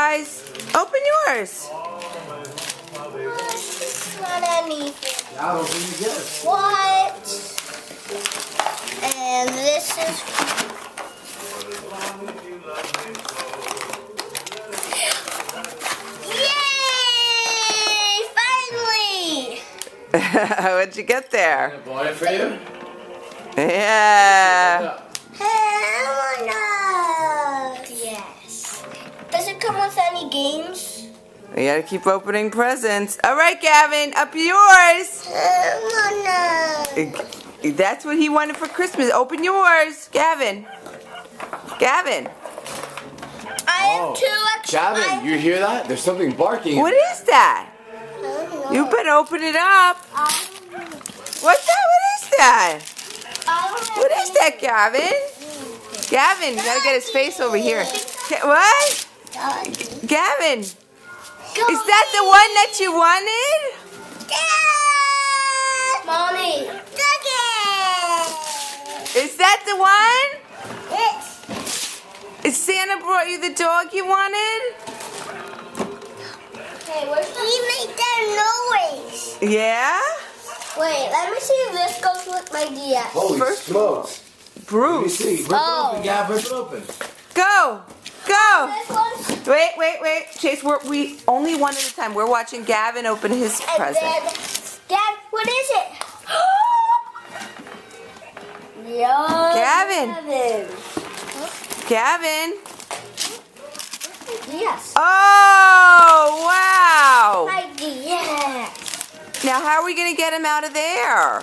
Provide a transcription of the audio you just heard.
guys. Open yours. It's not anything. I'll open the gift. What? And this is. Yay! Finally! What'd you get there? I bought it for you. Yeah. Yes. Does it come with any games? You gotta keep opening presents. All right, Gavin, up yours. That's what he wanted for Christmas. Open yours, Gavin. Gavin. I have two extra. Gavin, you hear that? There's something barking. What is that? You better open it up. What's that? What is that? What is that, Gavin? Gavin, you gotta get his face over here. What? Gavin, is that the one that you wanted? Mommy. Is that the one? Is Santa brought you the dog you wanted? Hey, where's the... He made that noise. Yeah? Wait, let me see if this goes with my DS. Holy First- smokes. Let me Bruce. see. Rip it open, Gav. Rip it open. Go. Go. This one's... Wait. Chase, we only one at a time. We're watching Gavin open his And present. then... Dad, what is it? Yo, Gavin. Gavin. Yes. Oh, wow. My DS. Now, how are we going to get him out of there?